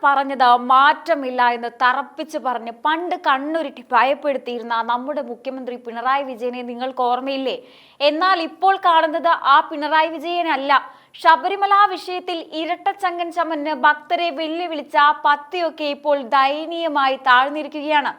പറഞ്ഞത് മാറ്റമില്ല എന്ന് തറപ്പിച്ച് പറഞ്ഞ് പണ്ട് കണ്ണുരുട്ടി ഭയപ്പെടുത്തിയിരുന്ന നമ്മുടെ മുഖ്യമന്ത്രി പിണറായി വിജയനെ നിങ്ങൾക്ക് ഓർമ്മയില്ലേ? എന്നാൽ ഇപ്പോൾ കാണുന്നത് ആ പിണറായി വിജയനല്ല. ശബരിമല വിഷയത്തിൽ ഇരട്ടച്ചങ്കൻ ചമഞ്ഞ് ഭക്തരെ വെല്ലുവിളിച്ച ആ പത്തിയൊക്കെ ഇപ്പോൾ ദയനീയമായി താഴ്ന്നിരിക്കുകയാണ്.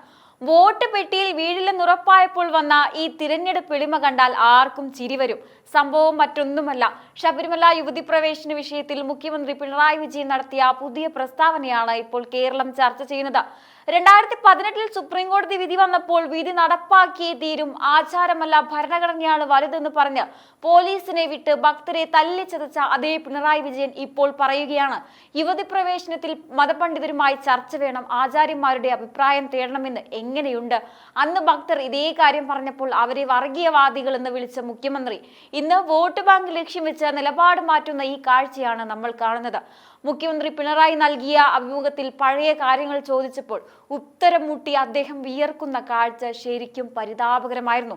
വോട്ട് പെട്ടിയിൽ വീഴില്ലെന്നുറപ്പായപ്പോൾ വന്ന ഈ തിരഞ്ഞെടുപ്പ് എളിമ കണ്ടാൽ ആർക്കും ചിരി വരും. സംഭവം മറ്റൊന്നുമല്ല, ശബരിമല യുവതി പ്രവേശന വിഷയത്തിൽ മുഖ്യമന്ത്രി പിണറായി വിജയൻ നടത്തിയ പുതിയ പ്രസ്താവനയാണ് ഇപ്പോൾ കേരളം ചർച്ച ചെയ്യുന്നത്. 2018 സുപ്രീം കോടതി വിധി വന്നപ്പോൾ വിധി നടപ്പാക്കിയേ തീരും, ആചാരമല്ല ഭരണഘടനയാണ് വലുതെന്ന് പറഞ്ഞ് പോലീസിനെ വിട്ട് ഭക്തരെ തല്ലിച്ചതച്ച അതേ പിണറായി വിജയൻ ഇപ്പോൾ പറയുകയാണ്, യുവതി പ്രവേശനത്തിൽ മതപണ്ഡിതരുമായി ചർച്ച വേണം, ആചാര്യന്മാരുടെ അഭിപ്രായം തേടണമെന്ന്. എങ്ങനെയുണ്ട്? അന്ന് ഭക്തർ ഇതേ കാര്യം പറഞ്ഞപ്പോൾ അവരെ വർഗീയവാദികൾ എന്ന് വിളിച്ച മുഖ്യമന്ത്രി ഇന്ന് വോട്ട് ബാങ്ക് ലക്ഷ്യം വെച്ച് നിലപാട് മാറ്റുന്ന ഈ കാഴ്ചയാണ് നമ്മൾ കാണുന്നത്. മുഖ്യമന്ത്രി പിണറായി നൽകിയ അഭിമുഖത്തിൽ പഴയ കാര്യങ്ങൾ ചോദിച്ചപ്പോൾ ഉത്തരം മുട്ടി അദ്ദേഹം വിയർക്കുന്ന കാഴ്ച ശരിക്കും പരിതാപകരമായിരുന്നു.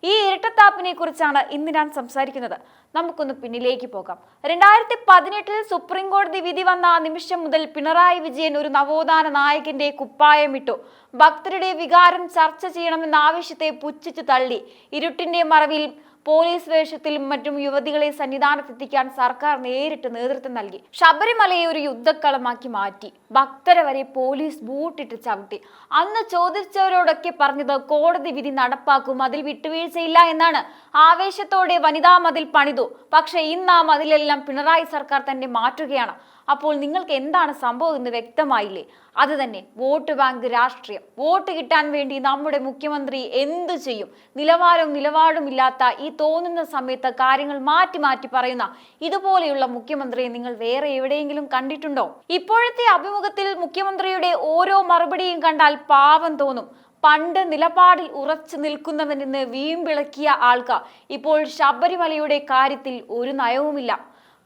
ഈ ഇരട്ടത്താപ്പിനെ കുറിച്ചാണ് ഇന്ന് ഞാൻ സംസാരിക്കുന്നത്. നമുക്കൊന്ന് പിന്നിലേക്ക് പോകാം. 2018 സുപ്രീം കോടതി വിധി വന്ന നിമിഷം മുതൽ പിണറായി വിജയൻ ഒരു നവോത്ഥാന നായകന്റെ കുപ്പായമിട്ടു. ഭക്തരുടെ വികാരം ചർച്ച ചെയ്യണമെന്ന ആവശ്യത്തെ പുച്ഛിച്ചു തള്ളി. ഇരുട്ടിന്റെ മറവിൽ പോലീസ് വേഷത്തിലും മറ്റും യുവതികളെ സന്നിധാനത്തെത്തിക്കാൻ സർക്കാർ നേരിട്ട് നേതൃത്വം നൽകി. ശബരിമലയെ ഒരു യുദ്ധക്കളമാക്കി മാറ്റി. ഭക്തരെ വരെ പോലീസ് ബൂട്ടിട്ട് ചവിട്ടി. അന്ന് ചോദിച്ചവരോടൊക്കെ പറഞ്ഞത് കോടതി വിധി നടപ്പാക്കും, അതിൽ വിട്ടുവീഴ്ചയില്ല എന്നാണ്. ആവേശത്തോടെ വനിതാ മതിൽ പണിതു. പക്ഷെ ഇന്ന് ആ മതിലെല്ലാം പിണറായി സർക്കാർ തന്നെ മാറ്റുകയാണ്. അപ്പോൾ നിങ്ങൾക്ക് എന്താണ് സംഭവം എന്ന് വ്യക്തമായില്ലേ? അത് തന്നെ, വോട്ട് ബാങ്ക് രാഷ്ട്രീയം. വോട്ട് കിട്ടാൻ വേണ്ടി നമ്മുടെ മുഖ്യമന്ത്രി എന്തു ചെയ്യും? നിലവാരവും ഇല്ലാത്ത ഈ തോന്നുന്ന സമയത്ത് കാര്യങ്ങൾ മാറ്റി മാറ്റി പറയുന്ന ഇതുപോലെയുള്ള മുഖ്യമന്ത്രിയെ നിങ്ങൾ വേറെ എവിടെയെങ്കിലും കണ്ടിട്ടുണ്ടോ? ഇപ്പോഴത്തെ അഭിമുഖത്തിൽ മുഖ്യമന്ത്രിയുടെ ഓരോ മറുപടിയും കണ്ടാൽ പാവം തോന്നും. പണ്ട് നിലപാടിൽ ഉറച്ചു നിൽക്കുന്നവനെന്ന് വീമ്പിളക്കിയ ആൾക്ക് ഇപ്പോൾ ശബരിമലയുടെ കാര്യത്തിൽ ഒരു നയവുമില്ല.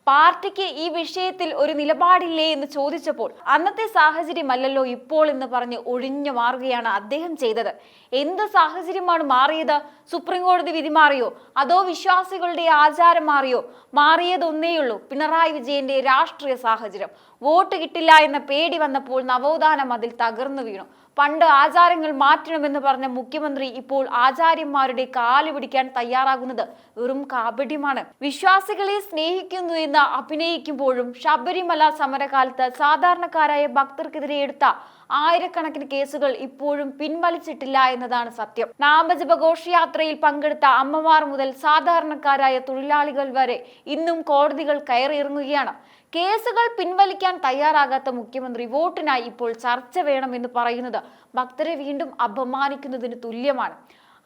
പാർട്ടിക്ക് ഈ വിഷയത്തിൽ ഒരു നിലപാടില്ലേ എന്ന് ചോദിച്ചപ്പോൾ അന്നത്തെ സാഹചര്യമല്ലല്ലോ ഇപ്പോൾ എന്ന് പറഞ്ഞ് ഒഴിഞ്ഞു മാറുകയാണ് അദ്ദേഹം ചെയ്തത്. എന്ത് സാഹചര്യമാണ് മാറിയത്? സുപ്രീം കോടതി വിധി മാറിയോ? അതോ വിശ്വാസികളുടെ ആചാരം മാറിയോ? മാറിയതൊന്നേയുള്ളൂ, പിണറായി വിജയന്റെ രാഷ്ട്രീയ സാഹചര്യം. വോട്ട് കിട്ടില്ല എന്ന പേടി വന്നപ്പോൾ നവോത്ഥാനം അതിൽ തകർന്നു വീണു. പണ്ട് ആചാരങ്ങൾ മാറ്റണമെന്ന് പറഞ്ഞ മുഖ്യമന്ത്രി ഇപ്പോൾ ആചാര്യന്മാരുടെ കാല് പിടിക്കാൻ തയ്യാറാകുന്നത് വെറും കാപട്യമാണ്. വിശ്വാസികളെ സ്നേഹിക്കുന്നു എന്ന് അഭിനയിക്കുമ്പോഴും ശബരിമല സമരകാലത്ത് സാധാരണക്കാരായ ഭക്തർക്കെതിരെ എടുത്ത ആയിരക്കണക്കിന് കേസുകൾ ഇപ്പോഴും പിൻവലിച്ചിട്ടില്ല എന്നതാണ് സത്യം. നാമജപ ഘോഷയാത്രയിൽ പങ്കെടുത്ത അമ്മമാർ മുതൽ സാധാരണക്കാരായ തൊഴിലാളികൾ വരെ ഇന്നും കോടതികൾ കയറിയിറങ്ങുകയാണ്. കേസുകൾ പിൻവലിക്കാൻ തയ്യാറാകാത്ത മുഖ്യമന്ത്രി വോട്ടിനായി ഇപ്പോൾ ചർച്ച വേണമെന്ന് പറയുന്നത് ഭക്തരെ വീണ്ടും അപമാനിക്കുന്നതിന് തുല്യമാണ്.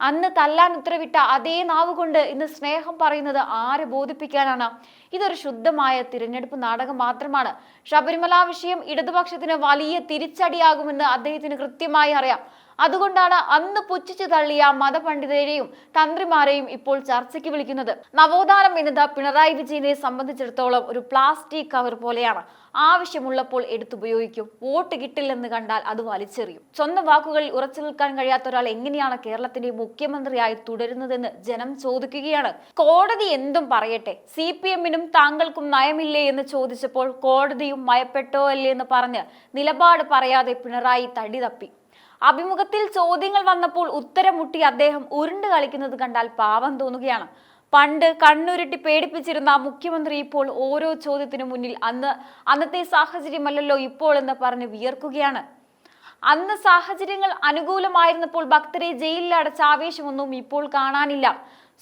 അന്ന് തല്ലാൻ ഉത്തരവിട്ട അതേ നാവുകൊണ്ട് ഇന്ന് സ്നേഹം പറയുന്നത് ആരെ ബോധിപ്പിക്കാനാണ്? ഇതൊരു ശുദ്ധമായ തിരഞ്ഞെടുപ്പ് നാടകം മാത്രമാണ്. ശബരിമല വിഷയം ഇടതുപക്ഷത്തിന് വലിയ തിരിച്ചടിയാകുമെന്ന് അദ്ദേഹത്തിന് കൃത്യമായി അറിയാം. അതുകൊണ്ടാണ് അന്ന് പുച്ഛിച്ചു തള്ളിയ മതപണ്ഡിതരെയും തന്ത്രിമാരെയും ഇപ്പോൾ ചർച്ചയ്ക്ക് വിളിക്കുന്നത്. നവോത്ഥാനം എന്നത് പിണറായി വിജയനെ സംബന്ധിച്ചിടത്തോളം ഒരു പ്ലാസ്റ്റിക് കവർ പോലെയാണ്. ആവശ്യമുള്ളപ്പോൾ എടുത്തുപയോഗിക്കും. വോട്ട് കിട്ടില്ലെന്ന് കണ്ടാൽ അത് വലിച്ചെറിയും. സ്വന്തം വാക്കുകളിൽ ഉറച്ചു നിൽക്കാൻ കഴിയാത്ത ഒരാൾ എങ്ങനെയാണ് കേരളത്തിന്റെ മുഖ്യമന്ത്രിയായി തുടരുന്നതെന്ന് ജനം ചോദിക്കുകയാണ്. കോടതി എന്തും പറയട്ടെ, CPM-നും താങ്കൾക്കും നയമില്ലേ എന്ന് ചോദിച്ചപ്പോൾ കോടതിയും മയപ്പെട്ടോ അല്ലേ എന്ന് പറഞ്ഞ് നിലപാട് പറയാതെ പിണറായി തടി തപ്പി. അഭിമുഖത്തിൽ ചോദ്യങ്ങൾ വന്നപ്പോൾ ഉത്തരം മുട്ടി അദ്ദേഹം ഉരുണ്ട് കളിക്കുന്നത് കണ്ടാൽ പാവം തോന്നുകയാണ്. പണ്ട് കണ്ണുരുട്ടി പേടിപ്പിച്ചിരുന്ന മുഖ്യമന്ത്രി ഇപ്പോൾ ഓരോ ചോദ്യത്തിനു മുന്നിൽ അന്നത്തെ സാഹചര്യമല്ലല്ലോ ഇപ്പോൾ എന്ന് പറഞ്ഞ് വിയർക്കുകയാണ്. അന്ന് സാഹചര്യങ്ങൾ അനുകൂലമായിരുന്നപ്പോൾ ഭക്തരെ ജയിലിൽ അടച്ച ആവേശമൊന്നും ഇപ്പോൾ കാണാനില്ല.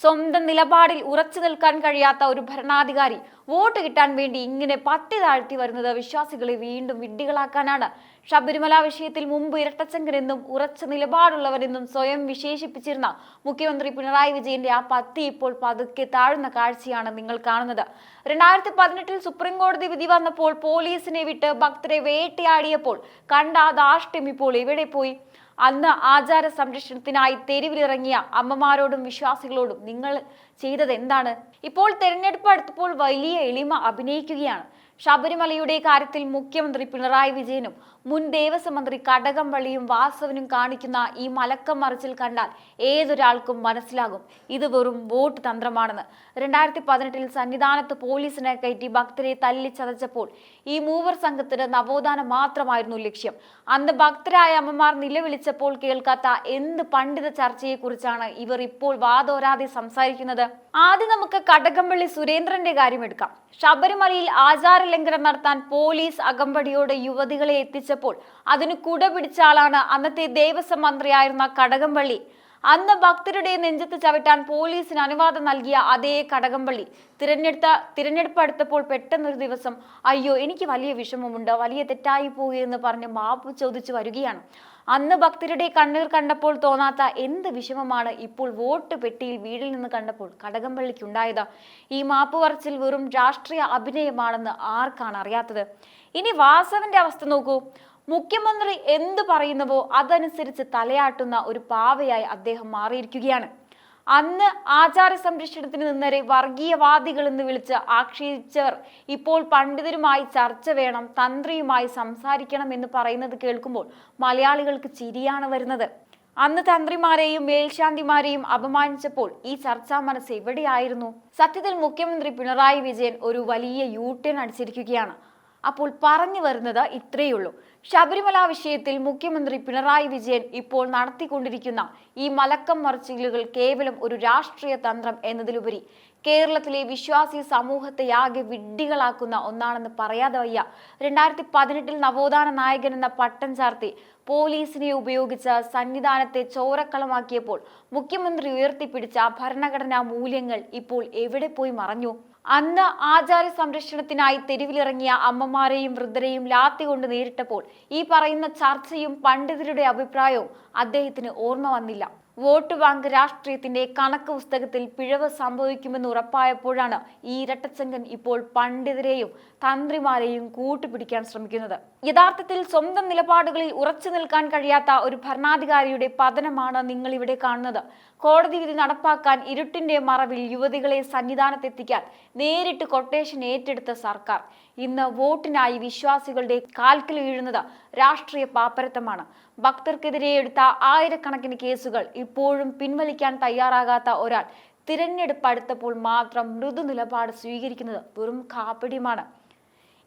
സ്വന്തം നിലപാടിൽ ഉറച്ചു നിൽക്കാൻ കഴിയാത്ത ഒരു ഭരണാധികാരി വോട്ട് കിട്ടാൻ വേണ്ടി ഇങ്ങനെ പത്തി താഴ്ത്തി വരുന്നത് വിശ്വാസികളെ വീണ്ടും വിഡ്ഢികളാക്കാനാണ്. ശബരിമല വിഷയത്തിൽ മുമ്പ് ഇരട്ടച്ചങ്കനെന്നും ഉറച്ച നിലപാടുള്ളവരെന്നും സ്വയം വിശേഷിപ്പിച്ചിരുന്ന മുഖ്യമന്ത്രി പിണറായി വിജയന്റെ ആ പത്തി ഇപ്പോൾ പതുക്കെ താഴുന്ന കാഴ്ചയാണ് നിങ്ങൾ കാണുന്നത്. 2018 സുപ്രീം കോടതി വിധി വന്നപ്പോൾ പോലീസിനെ വിട്ട് ഭക്തരെ വേട്ടയാടിയപ്പോൾ കണ്ട ആ ധാർഷ്ട്യം ഇപ്പോൾ എവിടെ പോയി? അന്ന് ആചാര സംരക്ഷണത്തിനായി തെരുവിലിറങ്ങിയ അമ്മമാരോടും വിശ്വാസികളോടും നിങ്ങൾ ചെയ്തത് എന്താണ്? ഇപ്പോൾ തെരഞ്ഞെടുപ്പ് അടുത്തപ്പോൾ വലിയ എളിമ അഭിനയിക്കുകയാണ്. ശബരിമലയുടെ കാര്യത്തിൽ മുഖ്യമന്ത്രി പിണറായി വിജയനും മുൻ ദേവസ്വം മന്ത്രി കടകംപള്ളിയും വാസവനും കാണിക്കുന്ന ഈ മലക്കം മറിച്ചിൽ കണ്ടാൽ ഏതൊരാൾക്കും മനസ്സിലാകും ഇത് വെറും വോട്ട് തന്ത്രമാണെന്ന്. 2018 സന്നിധാനത്ത് പോലീസിനെ കയറ്റി ഭക്തരെ തല്ലിച്ചതച്ചപ്പോൾ ഈ മൂവർ സംഘത്തിന് നവോത്ഥാനം മാത്രമായിരുന്നു ലക്ഷ്യം. അന്ന് ഭക്തരായ അമ്മമാർ നിലവിളിച്ചപ്പോൾ കേൾക്കാത്ത എന്ത് പണ്ഡിത ചർച്ചയെക്കുറിച്ചാണ് ഇവർ ഇപ്പോൾ വാതോരാതെ സംസാരിക്കുന്നത്? ആദ്യം നമുക്ക് കടകംപള്ളി സുരേന്ദ്രന്റെ കാര്യം എടുക്കാം. ശബരിമലയിൽ ആചാര ലംഘനം നടത്താൻ പോലീസ് അകമ്പടിയോടെ യുവതികളെ എത്തിച്ചപ്പോൾ അതിന് കുട പിടിച്ച ആളാണ് അന്നത്തെ ദേവസ്വം മന്ത്രിയായിരുന്ന കടകംപള്ളി. അന്ന് ഭക്തരുടെ നെഞ്ചത്ത് ചവിട്ടാൻ പോലീസിന് അനുവാദം നൽകിയ അതേ കടകംപള്ളി തിരഞ്ഞെടുപ്പ് അടുത്തപ്പോൾ പെട്ടെന്നൊരു ദിവസം അയ്യോ എനിക്ക് വലിയ വിഷമമുണ്ട്, വലിയ തെറ്റായി പോവുകയെന്ന് പറഞ്ഞ് മാപ്പ് ചോദിച്ചു വരികയാണ്. അന്ന് ഭക്തരുടെ കണ്ണീർ കണ്ടപ്പോൾ തോന്നാത്ത എന്ത് വിഷമമാണ് ഇപ്പോൾ വോട്ട് പെട്ടിയിൽ വീടിൽ നിന്ന് കണ്ടപ്പോൾ കടകംപള്ളിക്കുണ്ടായത്? ഈ മാപ്പ് പറച്ചിൽ വെറും രാഷ്ട്രീയ അഭിനയമാണെന്ന് ആർക്കാണ് അറിയാത്തത്? ഇനി വാസവന്റെ അവസ്ഥ നോക്കൂ. മുഖ്യമന്ത്രി എന്ത് പറയുന്നുവോ അതനുസരിച്ച് തലയാട്ടുന്ന ഒരു പാവയായി അദ്ദേഹം മാറിയിരിക്കുകയാണ്. അന്ന് ആചാര സംരക്ഷണത്തിന് നിന്നരെ വർഗീയവാദികൾ എന്ന് വിളിച്ച് ആക്ഷേപിച്ചവർ ഇപ്പോൾ പണ്ഡിതരുമായി ചർച്ച വേണം, തന്ത്രിയുമായി സംസാരിക്കണം എന്ന് പറയുന്നത് കേൾക്കുമ്പോൾ മലയാളികൾക്ക് ചിരിയാണ് വരുന്നത്. അന്ന് തന്ത്രിമാരെയും മേൽശാന്തിമാരെയും അപമാനിച്ചപ്പോൾ ഈ ചർച്ചാ മനസ്സ് എവിടെയായിരുന്നു? സത്യത്തിൽ മുഖ്യമന്ത്രി പിണറായി വിജയൻ ഒരു വലിയ യൂട്ടേൺ അടിച്ചിരിക്കുകയാണ്. അപ്പോൾ പറഞ്ഞു വരുന്നത് ഇത്രയുള്ളൂ. ശബരിമല വിഷയത്തിൽ മുഖ്യമന്ത്രി പിണറായി വിജയൻ ഇപ്പോൾ നടത്തിക്കൊണ്ടിരിക്കുന്ന ഈ മലക്കം മറിച്ചിലുകൾ കേവലം ഒരു രാഷ്ട്രീയ തന്ത്രം എന്നതിലുപരി കേരളത്തിലെ വിശ്വാസി സമൂഹത്തെയാകെ വിഡ്ഢികളാക്കുന്ന ഒന്നാണെന്ന് പറയാതെ വയ്യ. 2018 നവോത്ഥാന നായകൻ എന്ന പട്ടം ചാർത്തി പോലീസിനെ ഉപയോഗിച്ച് സന്നിധാനത്തെ ചോരക്കളമാക്കിയപ്പോൾ മുഖ്യമന്ത്രി ഉയർത്തിപ്പിടിച്ച ഭരണഘടനാ മൂല്യങ്ങൾ ഇപ്പോൾ എവിടെ പോയി മറഞ്ഞു? അന്ന് ആചാര സംരക്ഷണത്തിനായി തെരുവിലിറങ്ങിയ അമ്മമാരെയും വൃദ്ധരെയും ലാത്തി കൊണ്ട് നേരിട്ടപ്പോൾ ഈ പറയുന്ന ചർച്ചയും പണ്ഡിതരുടെ അഭിപ്രായവും അദ്ദേഹത്തിന് ഓർമ്മ വന്നില്ല. വോട്ട് ബാങ്ക് രാഷ്ട്രീയത്തിന്റെ കണക്ക് പുസ്തകത്തിൽ പിഴവ് സംഭവിക്കുമെന്ന് ഉറപ്പായപ്പോഴാണ് ഈ ഇരട്ടച്ചങ്കൻ ഇപ്പോൾ പണ്ഡിതരെയും തന്ത്രിമാരെയും കൂട്ടുപിടിക്കാൻ ശ്രമിക്കുന്നത്. യഥാർത്ഥത്തിൽ സ്വന്തം നിലപാടുകളിൽ ഉറച്ചു നിൽക്കാൻ കഴിയാത്ത ഒരു ഭരണാധികാരിയുടെ പതനമാണ് നിങ്ങൾ ഇവിടെ കാണുന്നത്. കോടതി വിധി നടപ്പാക്കാൻ ഇരുട്ടിന്റെ മറവിൽ യുവതികളെ സന്നിധാനത്തെത്തിക്കാൻ നേരിട്ട് കൊട്ടേഷൻ ഏറ്റെടുത്ത സർക്കാർ ഇന്ന് വോട്ടിനായി വിശ്വാസികളുടെ കാൽക്കൽ വീഴുന്നത് രാഷ്ട്രീയ പാപ്പരത്തമാണ്. ഭക്തർക്കെതിരെ എടുത്ത ആയിരക്കണക്കിന് കേസുകൾ ഇപ്പോഴും പിൻവലിക്കാൻ തയ്യാറാകാത്ത ഒരാൾ തിരഞ്ഞെടുപ്പ് അടുത്തപ്പോൾ മാത്രം മൃദു നിലപാട് സ്വീകരിക്കുന്നത് വെറും കാപ്പട്യമാണ്.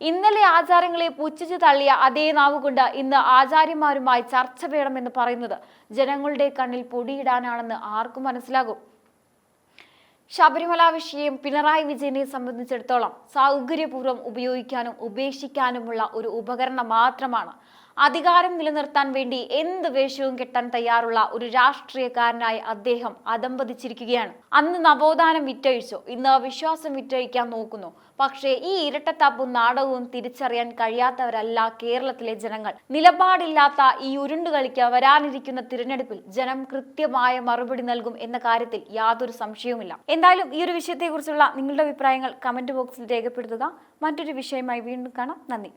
ഇന്നലെ ആചാരങ്ങളെ പുച്ഛിച്ചു തള്ളിയ അതേ നാവുകൊണ്ട് ഇന്ന് ആചാര്യന്മാരുമായി ചർച്ച വേണമെന്ന് പറയുന്നത് ജനങ്ങളുടെ കണ്ണിൽ പൊടിയിടാനാണെന്ന് ആർക്കും മനസ്സിലാകും. ശബരിമല വിഷയം പിണറായി വിജയനെ സംബന്ധിച്ചിടത്തോളം സൗകര്യപൂർവ്വം ഉപയോഗിക്കാനും ഉപേക്ഷിക്കാനുമുള്ള ഒരു ഉപകരണം മാത്രമാണ്. അധികാരം നിലനിർത്താൻ വേണ്ടി എന്ത് വേഷവും കെട്ടാൻ തയ്യാറുള്ള ഒരു രാഷ്ട്രീയക്കാരനായി അദ്ദേഹം അധംപതിച്ചിരിക്കുകയാണ്. അന്ന് നവോത്ഥാനം വിറ്റഴിച്ചു, ഇന്ന് വിശ്വാസം വിറ്റഴിക്കാൻ നോക്കുന്നു. പക്ഷേ ഈ ഇരട്ടത്താപ്പും നാടകവും തിരിച്ചറിയാൻ കഴിയാത്തവരല്ല കേരളത്തിലെ ജനങ്ങൾ. നിലപാടില്ലാത്ത ഈ ഉരുണ്ടുകളിക്ക് വരാനിരിക്കുന്ന തിരഞ്ഞെടുപ്പിൽ ജനം കൃത്യമായ മറുപടി നൽകും എന്ന കാര്യത്തിൽ യാതൊരു സംശയവുമില്ല. എന്തായാലും ഈ ഒരു വിഷയത്തെക്കുറിച്ചുള്ള നിങ്ങളുടെ അഭിപ്രായങ്ങൾ കമന്റ് ബോക്സിൽ രേഖപ്പെടുത്തുക. മറ്റൊരു വിഷയമായി വീണ്ടും കാണാം. നന്ദി.